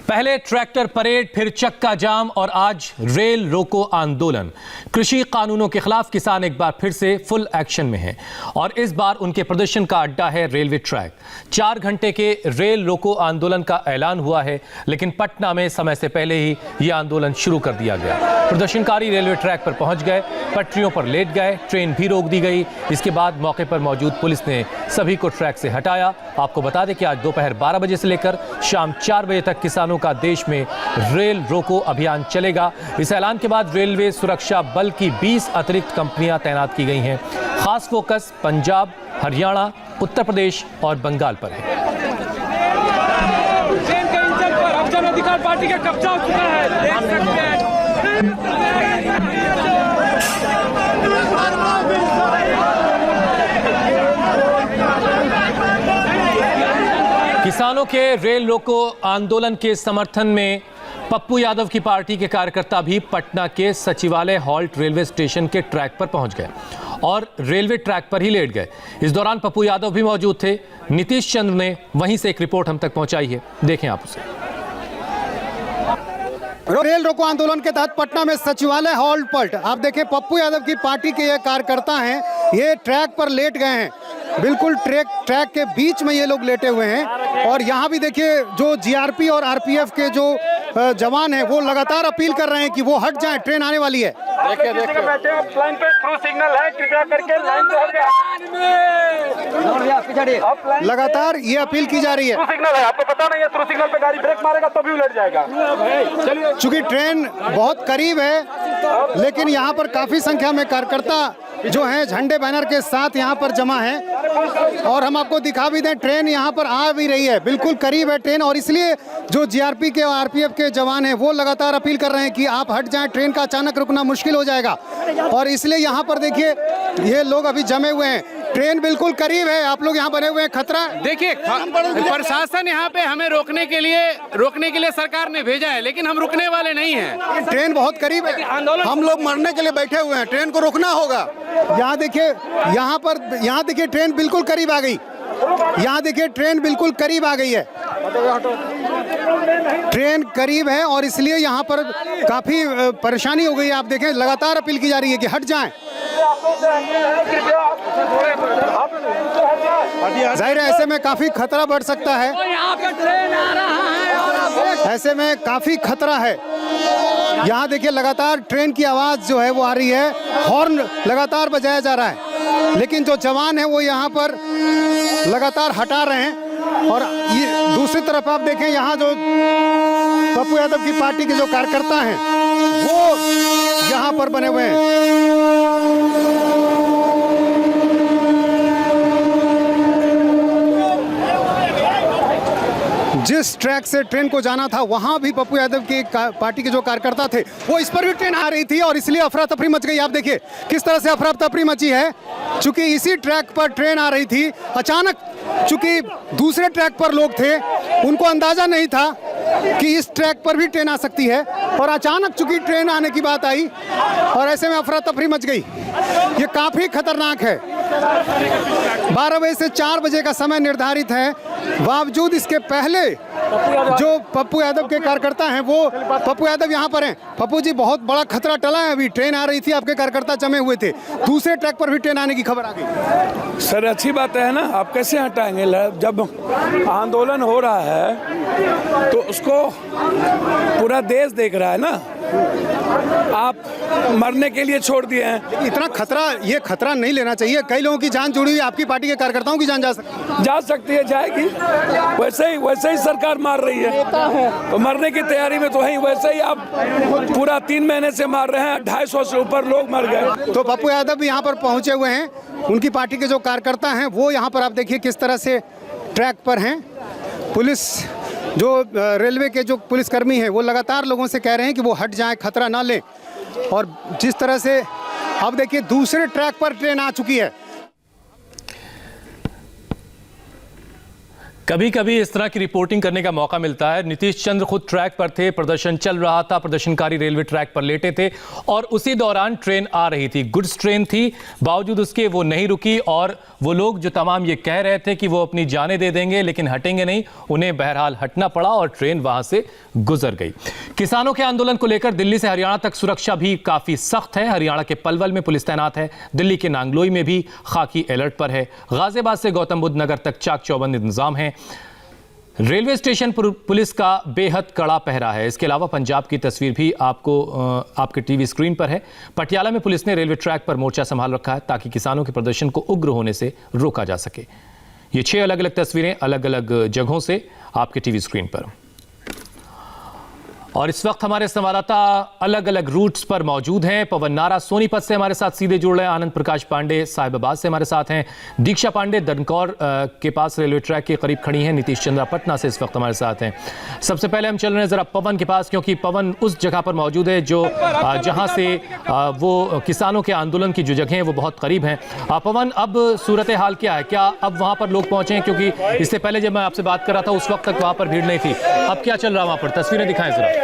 पहले tractor parade, फिर चक्का जाम और आज रेल रोको आंदोलन। कृषि कानूनों के खिलाफ किसान एक बार फिर से फुल एक्शन में हैं और इस बार उनके प्रदर्शन का अड्डा है रेलवे ट्रैक। 4 घंटे के रेल रोको आंदोलन का ऐलान हुआ है, लेकिन पटना में समय से पहले ही यह आंदोलन शुरू कर दिया गया। प्रदर्शनकारी रेलवे ट्रैक पर पहुंच गए, पटरियों पर लेट गए, ट्रेन भी रोक दी गई। इसके बाद मौके पर मौजूद पुलिस ने सभी को ट्रैक से हटाया। आपको बता दें कि आज दोपहर 12 बजे से लेकर शाम 4 बजे तक किसानों का देश में रेल रोको अभियान चलेगा। इस ऐलान के बाद रेलवे सुरक्षा बल की 20 अतिरिक्त कंपनियां तैनात की गई हैं। खास फोकस पंजाब, हरियाणा, उत्तर प्रदेश और बंगाल पर है। ट्रेन के इंजन पर अब जन अधिकार पार्टी का कब्जा हो चुका है, देख सकते हैं। किसानों के रेल रोको आंदोलन के समर्थन में पप्पू यादव की पार्टी के कार्यकर्ता भी पटना के सचिवालय हॉल्ट रेलवे स्टेशन के ट्रैक पर पहुंच गए और रेलवे ट्रैक पर ही लेट गए। इस दौरान पप्पू यादव भी मौजूद थे। नीतीश चंद्र ने वहीं से एक रिपोर्ट हम तक पहुंचाई है, देखें आप उसे। रेल रोको आंदोलन के तहत पटना में सचिवालय हॉल्ट पर आप देखें, पप्पू यादव की पार्टी के ये कार्यकर्ता हैं, ये ट्रैक पर लेट गए हैं। बिल्कुल ट्रैक के बीच में ये लोग लेटे हुए हैं और यहाँ भी देखिए जो जीआरपी और आरपीएफ के जो जवान हैं वो लगातार अपील कर रहे हैं कि वो हट जाएं, ट्रेन आने वाली है। देखिए बैठे लाइन पे थ्रू सिग्नल है, कृपया करके लाइन पे हट जाए। लगातार ये अपील की जा रही है। थ्रू सिग्नल है, आपको पता नहीं है, थ्रू सिग्नल पे गाड़ी ब्रेक मारेगा तो भी उलट जाएगा। चलिए, चूंकि ट्रेन बहुत करीब है, लेकिन यहाँ पर काफी संख्या में कार्यकर्ता जो हैं झंडे बैनर के साथ यहाँ पर जमा है और हम आपको दिखा भी दें, ट्रेन यहाँ पर आ भी रही है, बिल्कुल करीब है ट्रेन। और इसलिए जो जीआरपी के और आरपीएफ के जवान हैं वो लगातार अपील कर रहे हैं कि आप हट जाएं, ट्रेन का अचानक रुकना मुश्किल हो जाएगा। और इसलिए यहाँ पर देखिए ये लोग अभी जमे हुए हैं, ट्रेन बिल्कुल करीब है। आप लोग यहाँ बने हुए हैं, खतरा देखिए, प्रशासन यहाँ पे हमें रोकने के लिए सरकार ने भेजा है, लेकिन हम रुकने वाले नहीं हैं। ट्रेन बहुत करीब है, हम लोग मरने के लिए बैठे हुए हैं, ट्रेन को रोकना होगा। यहाँ देखिए, यहाँ देखिए ट्रेन बिल्कुल करीब आ गई। यहाँ देखिए ट्रेन बिल्कुल करीब आ गई है, ट्रेन करीब है और इसलिए यहाँ पर काफी परेशानी हो गई। आप देखें लगातार अपील की जा रही है कि हट जाएं। जाहिर है ऐसे में काफी खतरा बढ़ सकता है, ऐसे में काफी खतरा है। यहाँ देखिए लगातार ट्रेन की आवाज जो है वो आ रही है, हॉर्न लगातार बजाया जा रहा है, लेकिन जो जवान है वो यहाँ पर लगातार हटा रहे हैं। और ये दूसरी तरफ आप देखें, यहाँ जो पप्पू यादव की पार्टी के जो कार्यकर्ता हैं वो यहाँ पर बने हुए हैं। जिस ट्रैक से ट्रेन को जाना था वहां भी पप्पू यादव की पार्टी के जो कार्यकर्ता थे वो इस पर भी ट्रेन आ रही थी और इसलिए अफरा तफरी मच गई। आप देखिए किस तरह से अफरा तफरी मची है, चूंकि इसी ट्रैक पर ट्रेन आ रही थी। अचानक चूंकि दूसरे ट्रैक पर लोग थे, उनको अंदाजा नहीं था कि इस ट्रैक पर भी ट्रेन आ सकती है और अचानक चूंकि ट्रेन आने की बात आई और ऐसे में अफरा तफरी मच गई। ये काफी खतरनाक है। 12 बजे से 4 बजे का समय निर्धारित है, बावजूद इसके पहले जो पप्पू यादव के कार्यकर्ता हैं वो पप्पू यादव यहाँ पर हैं। पप्पू जी, बहुत बड़ा खतरा टला है, अभी ट्रेन आ रही थी, आपके कार्यकर्ता जमे हुए थे, दूसरे ट्रैक पर भी ट्रेन आने की खबर आ गई। सर अच्छी बात है ना, आप कैसे हटाएंगे? जब आंदोलन हो रहा है तो उसको पूरा देश देख रहा है ना, आप मरने के लिए छोड़ दिए हैं। इतना खतरा, ये खतरा नहीं लेना चाहिए। कई लोगों की जान जुड़ी हुई, आपकी पार्टी के कार्यकर्ताओं की जान जा सकती है, जाएगी। वैसे ही सरकार मार रही है, तो मरने की तैयारी में तो है। वैसे ही आप पूरा 3 महीने से मार रहे हैं, 250 से ऊपर लोग मर गए। तो पप्पू यादव भी यहाँ पर पहुंचे हुए हैं, उनकी पार्टी के जो कार्यकर्ता हैं वो यहाँ पर आप देखिए किस तरह से ट्रैक पर हैं। पुलिस, जो रेलवे के जो पुलिसकर्मी हैं वो लगातार लोगों से कह रहे हैं कि वो हट जाएं, खतरा ना लें। और जिस तरह से अब देखिए दूसरे ट्रैक पर ट्रेन आ चुकी है। कभी कभी इस तरह की रिपोर्टिंग करने का मौका मिलता है। नीतीश चंद्र खुद ट्रैक पर थे, प्रदर्शन चल रहा था, प्रदर्शनकारी रेलवे ट्रैक पर लेटे थे और उसी दौरान ट्रेन आ रही थी, गुड्स ट्रेन थी। बावजूद उसके वो नहीं रुकी और वो लोग जो तमाम ये कह रहे थे कि वो अपनी जानें दे देंगे लेकिन हटेंगे नहीं, उन्हें बहरहाल हटना पड़ा और ट्रेन वहां से गुजर गई। किसानों के आंदोलन को लेकर दिल्ली से हरियाणा तक सुरक्षा भी काफी सख्त है। हरियाणा के पलवल में पुलिस तैनात है, दिल्ली के नांगलोई में भी खाकी अलर्ट पर है, गाजियाबाद से गौतम बुद्ध नगर तक चाक चौबंद इंतजाम है। रेलवे स्टेशन पर पुलिस का बेहद कड़ा पहरा है। इसके अलावा पंजाब की तस्वीर भी आपको आपके टीवी स्क्रीन पर है। पटियाला में पुलिस ने रेलवे ट्रैक पर मोर्चा संभाल रखा है ताकि किसानों के प्रदर्शन को उग्र होने से रोका जा सके। ये 6 अलग अलग तस्वीरें अलग अलग जगहों से आपके टीवी स्क्रीन पर। और इस वक्त हमारे संवाददाता अलग अलग रूट्स पर मौजूद हैं। पवन नारा सोनीपत से हमारे साथ सीधे जुड़ रहे हैं, आनंद प्रकाश पांडे साहिबाबाद से हमारे साथ हैं, दीक्षा पांडे दनकौर के पास रेलवे ट्रैक के करीब खड़ी हैं, नीतीश चंद्रा पटना से इस वक्त हमारे साथ हैं। सबसे पहले हम चल रहे हैं जरा पवन के पास, क्योंकि पवन उस जगह पर मौजूद है जो जहां से वो किसानों के आंदोलन की जो जगह है वो बहुत करीब हैं। पवन, अब सूरत हाल क्या है? क्या अब वहां पर लोग पहुंचे हैं? क्योंकि इससे पहले जब मैं आपसे बात कर रहा था उस वक्त तक वहां पर भीड़ नहीं थी। अब क्या चल रहा है वहां पर? तस्वीरें दिखाएं जरा।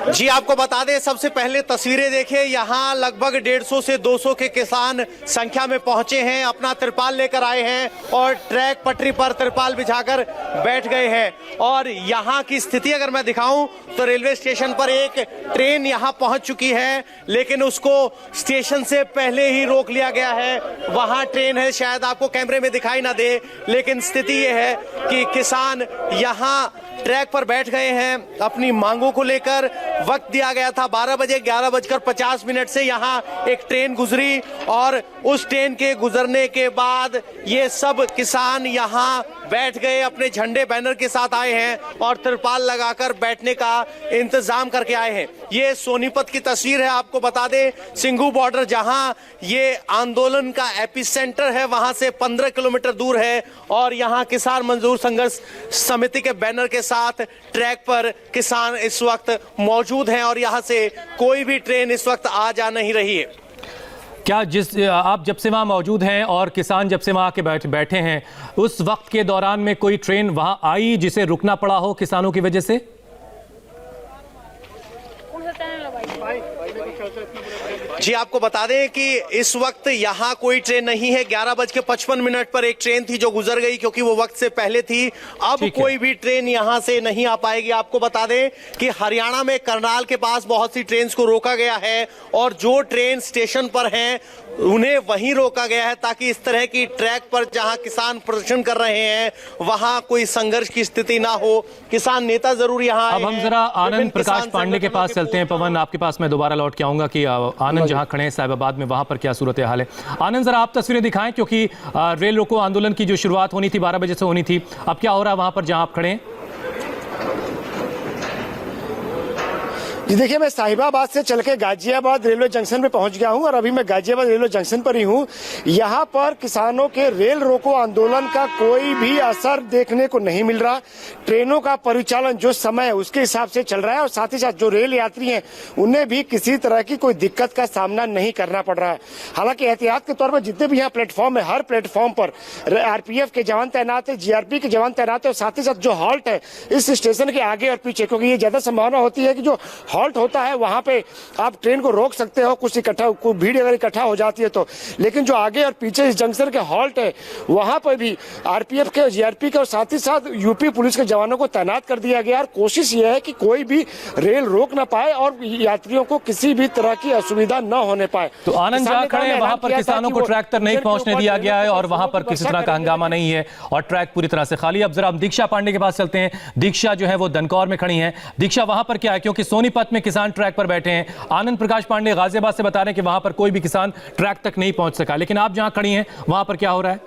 जी, आपको बता दें, सबसे पहले तस्वीरें देखिए। यहाँ लगभग 150 से 200 के किसान संख्या में पहुंचे हैं, अपना तिरपाल लेकर आए हैं और ट्रैक पटरी पर तिरपाल बिछाकर बैठ गए हैं। और यहाँ की स्थिति अगर मैं दिखाऊं तो रेलवे स्टेशन पर एक ट्रेन यहाँ पहुंच चुकी है, लेकिन उसको स्टेशन से पहले ही रोक लिया गया है। वहां ट्रेन है, शायद आपको कैमरे में दिखाई ना दे, लेकिन स्थिति यह है कि किसान यहाँ ट्रैक पर बैठ गए हैं अपनी मांगों को लेकर। वक्त दिया गया था 12 बजे, 11:50 से यहाँ एक ट्रेन गुजरी और उस ट्रेन के गुजरने के बाद ये सब किसान यहाँ बैठ गए, अपने झंडे बैनर के साथ आए हैं और तिरपाल लगाकर बैठने का इंतजाम करके आए हैं। ये सोनीपत की तस्वीर है। आपको बता दें, सिंघू बॉर्डर जहां ये आंदोलन का एपिसेंटर है वहां से 15 किलोमीटर दूर है और यहाँ किसान मजदूर संघर्ष समिति के बैनर के साथ ट्रैक पर किसान इस वक्त मौजूद हैं और यहाँ से कोई भी ट्रेन इस वक्त आ जा नहीं रही है। क्या आप जब से वहां मौजूद हैं और किसान जब से वहां आके बैठे हैं, उस वक्त के दौरान में कोई ट्रेन वहां आई जिसे रुकना पड़ा हो किसानों की वजह से? जी, आपको बता दें कि इस वक्त यहाँ कोई ट्रेन नहीं है। 11:55 पर एक ट्रेन थी जो गुजर गई क्योंकि वो वक्त से पहले थी। अब कोई भी ट्रेन यहाँ से नहीं आ पाएगी। आपको बता दें कि हरियाणा में करनाल के पास बहुत सी ट्रेन को रोका गया है और जो ट्रेन स्टेशन पर हैं उन्हें वहीं रोका गया है ताकि इस तरह की ट्रैक पर जहां किसान प्रदर्शन कर रहे हैं वहां कोई संघर्ष की स्थिति ना हो। किसान नेता जरूर यहाँ अब हम जरा आनंद प्रकाश पांडे के पास चलते हैं। पवन, आपके पास मैं दोबारा लौट के आऊंगा कि आनंद जहां खड़े हैं साहिबाबाद में, वहां पर क्या सूरत हाल है। आनंद, जरा आप तस्वीरें दिखाएं, क्योंकि रेल रोको आंदोलन की जो शुरुआत होनी थी 12 बजे से होनी थी, अब क्या हो रहा है वहां पर जहां आप खड़े हैं? जी देखिए, मैं साहिबाबाद से चल के गाजियाबाद रेलवे जंक्शन पे पहुंच गया हूं और अभी मैं गाजियाबाद रेलवे जंक्शन पर ही हूं। यहां पर किसानों के रेल रोको आंदोलन का कोई भी असर देखने को नहीं मिल रहा। ट्रेनों का परिचालन जो समय है उसके हिसाब से चल रहा है और साथ ही साथ जो रेल यात्री हैं उन्हें भी किसी तरह की कोई दिक्कत का सामना नहीं करना पड़ रहा है। हालांकि एहतियात के तौर पर जितने भी यहाँ प्लेटफॉर्म है, हर प्लेटफॉर्म पर आरपीएफ के जवान तैनात है, जीआरपी के जवान तैनात है और साथ ही साथ जो हॉल्ट है इस स्टेशन के आगे और पीछे, क्योंकि ये ज्यादा संभावना होती है कि जो हॉल्ट होता है वहां पे आप ट्रेन को रोक सकते हो, कुछ भीड़ अगर इकट्ठा हो जाती है तो। लेकिन जो आगे और पीछे इस जंक्शन के हॉल्ट है वहां पर भी आरपीएफ के, जीआरपी के और साथ ही साथ यूपी पुलिस के जवानों को तैनात कर दिया गया। और कोशिश यह है कि कोई भी रेल रोक ना पाए और यात्रियों को किसी भी तरह की असुविधा न होने पाए। तो आनंद जहां खड़े हैं वहां पर किसानों को ट्रैक तक नहीं पहुंचने दिया गया है और वहां पर किसी तरह का हंगामा नहीं है और ट्रैक पूरी तरह से खाली। अब जरा हम दीक्षा पांडे के पास चलते हैं। दीक्षा जो है वो दनकौर में खड़ी हैं। दीक्षा, वहां पर क्या है? क्योंकि सोनीपत में किसान ट्रैक पर बैठे हैं। आनंद प्रकाश पांडे गाजियाबाद से बता रहे हैं कि वहां पर कोई भी किसान ट्रैक तक नहीं पहुंच सका, लेकिन आप जहां खड़ी हैं वहां पर क्या हो रहा है?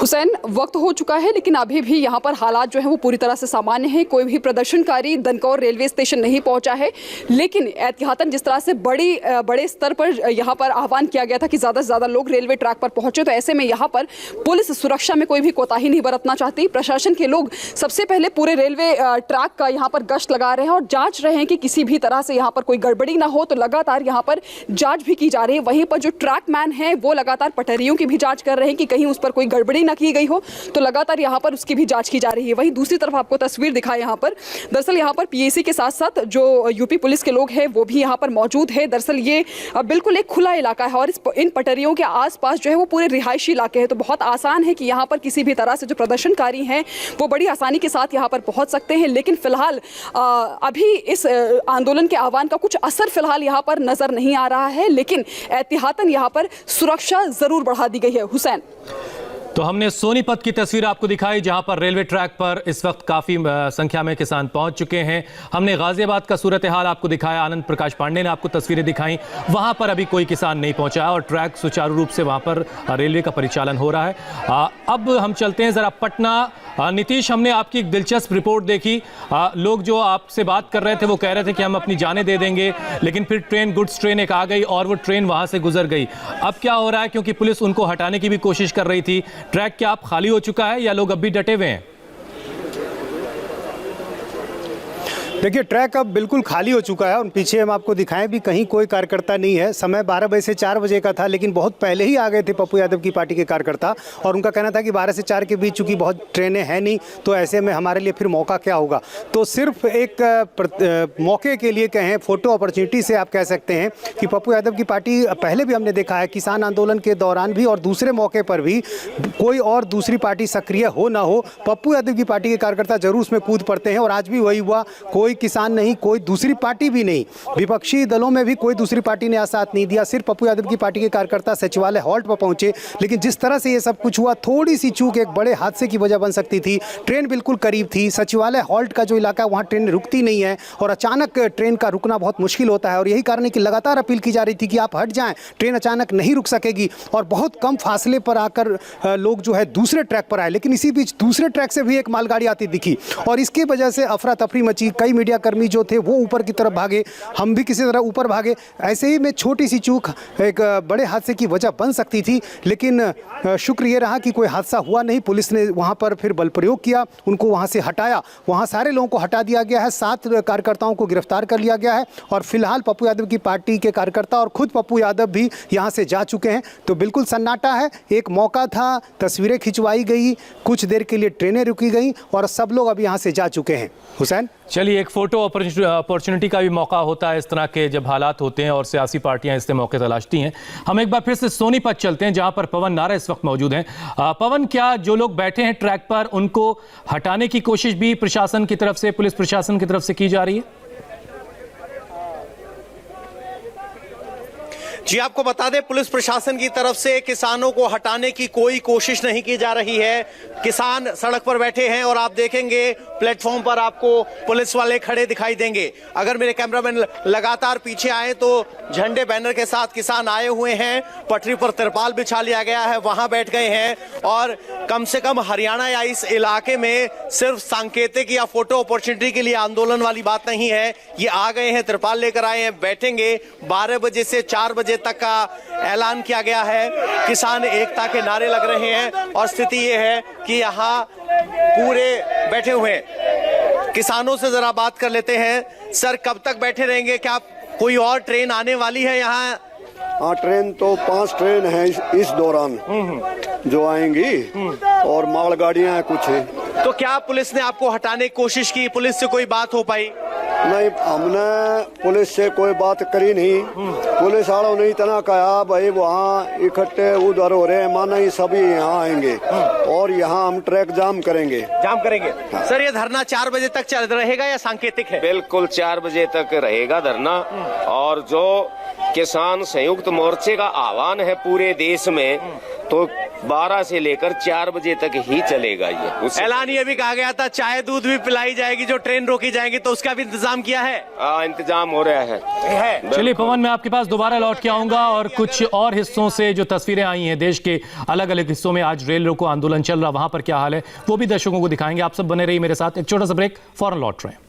हुसैन, वक्त हो चुका है लेकिन अभी भी यहाँ पर हालात जो है वो पूरी तरह से सामान्य हैं। कोई भी प्रदर्शनकारी दनकौर रेलवे स्टेशन नहीं पहुंचा है, लेकिन एहतियातन जिस तरह से बड़े स्तर पर यहाँ पर आह्वान किया गया था कि ज़्यादा से ज़्यादा लोग रेलवे ट्रैक पर पहुंचे, तो ऐसे में यहाँ पर पुलिस सुरक्षा में कोई भी कोताही नहीं बरतना चाहती। प्रशासन के लोग सबसे पहले पूरे रेलवे ट्रैक का यहाँ पर गश्त लगा रहे हैं और जाँच रहे हैं कि किसी भी तरह से यहाँ पर कोई गड़बड़ी ना हो, तो लगातार यहाँ पर जाँच भी की जा रही है। वहीं पर जो ट्रैक मैन है वो लगातार पटरियों की भी जाँच कर रहे हैं कि कहीं उस पर कोई गड़बड़ी न की गई हो, तो लगातार यहाँ पर उसकी भी जांच की जा रही है। वहीं दूसरी तरफ आपको तस्वीर दिखाएं, यहाँ पर दरअसल यहाँ पर पीएसी के साथ साथ जो यूपी पुलिस के लोग हैं वो भी यहाँ पर मौजूद है। दरअसल ये बिल्कुल एक खुला इलाका है और इन पटरियों के आसपास जो है वो पूरे रिहायशी इलाके हैं, तो बहुत आसान है कि यहाँ पर किसी भी तरह से जो प्रदर्शनकारी हैं वो बड़ी आसानी के साथ यहाँ पर पहुँच सकते हैं। लेकिन फिलहाल अभी इस आंदोलन के आह्वान का कुछ असर फिलहाल यहाँ पर नजर नहीं आ रहा है, लेकिन एहतियातन यहाँ पर सुरक्षा जरूर बढ़ा दी गई है। हुसैन, तो हमने सोनीपत की तस्वीर आपको दिखाई जहां पर रेलवे ट्रैक पर इस वक्त काफ़ी संख्या में किसान पहुंच चुके हैं। हमने गाजियाबाद का सूरत हाल आपको दिखाया, आनंद प्रकाश पांडे ने आपको तस्वीरें दिखाई, वहां पर अभी कोई किसान नहीं पहुंचा और ट्रैक सुचारू रूप से वहां पर रेलवे का परिचालन हो रहा है। अब हम चलते हैं ज़रा पटना। नीतीश, हमने आपकी एक दिलचस्प रिपोर्ट देखी। लोग जो आपसे बात कर रहे थे वो कह रहे थे कि हम अपनी जानें दे देंगे, लेकिन फिर ट्रेन, गुड्स ट्रेन एक आ गई और वो ट्रेन वहां से गुजर गई। अब क्या हो रहा है, क्योंकि पुलिस उनको हटाने की भी कोशिश कर रही थी, ट्रैक क्या अब खाली हो चुका है या लोग अब भी डटे हुए हैं? देखिए, ट्रैक अब बिल्कुल खाली हो चुका है और पीछे हम आपको दिखाएं भी कहीं कोई कार्यकर्ता नहीं है। समय 12 बजे से 4 बजे का था, लेकिन बहुत पहले ही आ गए थे पप्पू यादव की पार्टी के कार्यकर्ता और उनका कहना था कि 12 से 4 के बीच चूंकि बहुत ट्रेनें हैं नहीं, तो ऐसे में हमारे लिए फिर मौका क्या होगा। तो सिर्फ एक मौके के लिए कहें, फोटो अपॉर्चुनिटी से आप कह सकते हैं कि पप्पू यादव की पार्टी पहले भी हमने देखा है किसान आंदोलन के दौरान भी और दूसरे मौके पर भी, कोई और दूसरी पार्टी सक्रिय हो ना हो, पप्पू यादव की पार्टी के कार्यकर्ता जरूर उसमें कूद पड़ते हैं और आज भी वही हुआ। कोई किसान नहीं, कोई दूसरी पार्टी भी नहीं, विपक्षी दलों में भी कोई दूसरी पार्टी ने साथ नहीं दिया, सिर्फ पप्पू यादव की पार्टी के कार्यकर्ता सचिवालय हॉल्ट पर पहुंचे। लेकिन जिस तरह से ये सब कुछ हुआ, थोड़ी सी चूक एक बड़े हादसे की वजह बन सकती थी। ट्रेन बिल्कुल करीब थी, सचिवालय हॉल्ट का जो इलाका है वहाँ ट्रेन रुकती नहीं है और अचानक ट्रेन का रुकना बहुत मुश्किल होता है और यही कारण है कि लगातार अपील की जा रही थी कि आप हट जाएं, ट्रेन अचानक नहीं रुक सकेगी और बहुत कम फासले पर आकर लोग जो है दूसरे ट्रैक पर आए। लेकिन इसी बीच दूसरे ट्रैक से भी एक मालगाड़ी आती दिखी और इसकी वजह से अफरा तफरी मची। कई मीडिया कर्मी जो थे वो ऊपर की तरफ भागे, हम भी किसी तरह ऊपर भागे। ऐसे ही में छोटी सी चूक एक बड़े हादसे की वजह बन सकती थी, लेकिन शुक्र ये रहा कि कोई हादसा हुआ नहीं। पुलिस ने वहां पर फिर बल प्रयोग किया, उनको वहां से हटाया, वहां सारे लोगों को हटा दिया गया है। 7 कार्यकर्ताओं को गिरफ्तार कर लिया गया है और फिलहाल पप्पू यादव की पार्टी के कार्यकर्ता और खुद पप्पू यादव भी यहां से जा चुके हैं। तो बिल्कुल सन्नाटा है। एक मौका था, तस्वीरें खिंचवाई गई, कुछ देर के लिए ट्रेनें रुकी गई और सब लोग अब यहां से जा चुके हैं। हुसैन, चलिए, एक फोटो अपॉर्चुनिटी का भी मौका होता है इस तरह के जब हालात होते हैं और सियासी पार्टियां इससे मौके तलाशती हैं। हम एक बार फिर से सोनीपत चलते हैं जहां पर पवन नारा इस वक्त मौजूद हैं। पवन, क्या जो लोग बैठे हैं ट्रैक पर उनको हटाने की कोशिश भी प्रशासन की तरफ से, पुलिस प्रशासन की तरफ से की जा रही है? जी, आपको बता दें, पुलिस प्रशासन की तरफ से किसानों को हटाने की कोई कोशिश नहीं की जा रही है। किसान सड़क पर बैठे हैं और आप देखेंगे प्लेटफॉर्म पर आपको पुलिस वाले खड़े दिखाई देंगे। अगर मेरे कैमरामैन लगातार पीछे आए तो झंडे बैनर के साथ किसान आए हुए हैं, पटरी पर तिरपाल बिछा लिया गया है, वहां बैठ गए हैं और कम से कम हरियाणा या इस इलाके में सिर्फ सांकेतिक या फोटो अपॉर्चुनिटी के लिए आंदोलन वाली बात नहीं है। ये आ गए हैं, तिरपाल लेकर आए हैं, बैठेंगे। 12 बजे से 4 बजे तक का ऐलान किया गया है। किसान एकता के नारे लग रहे हैं और स्थिति ये है कि यहाँ पूरे बैठे हुए हैं। किसानों से जरा बात कर लेते हैं। सर, कब तक बैठे रहेंगे? क्या कोई और ट्रेन आने वाली है यहाँ? हाँ, ट्रेन तो 5 ट्रेन है इस दौरान जो आएंगी और मालगाड़ियां हैं कुछ है। तो क्या पुलिस ने आपको हटाने की कोशिश की? पुलिस से कोई बात हो पाई? नहीं, हमने पुलिस से कोई बात करी नहीं। पुलिस वालों ने इतना कहा भाई वहाँ इकट्ठे उधर हो रहे हैं, माना ही सभी यहाँ आएंगे और यहाँ हम ट्रैक जाम करेंगे। हाँ। सर, ये धरना 4 बजे तक चल रहेगा या सांकेतिक है? बिल्कुल 4 बजे तक रहेगा धरना। और जो किसान संयुक्त मोर्चे का आह्वान है पूरे देश में, तो 12 से लेकर 4 बजे तक ही चलेगा ये। ऐलान ये भी कहा गया था चाय दूध भी पिलाई जाएगी जो ट्रेन रोकी जाएगी, तो उसका भी इंतजाम किया है? इंतजाम हो रहा है। चलिए पवन, मैं आपके पास दोबारा लौट के आऊंगा और कुछ और हिस्सों से जो तस्वीरें आई हैं देश के अलग अलग हिस्सों में आज रेल रोको आंदोलन चल रहा, वहां पर क्या हाल है वो भी दर्शकों को दिखाएंगे। आप सब बने रहिए मेरे साथ। एक छोटा सा ब्रेक, फौरन लौट रहे हैं।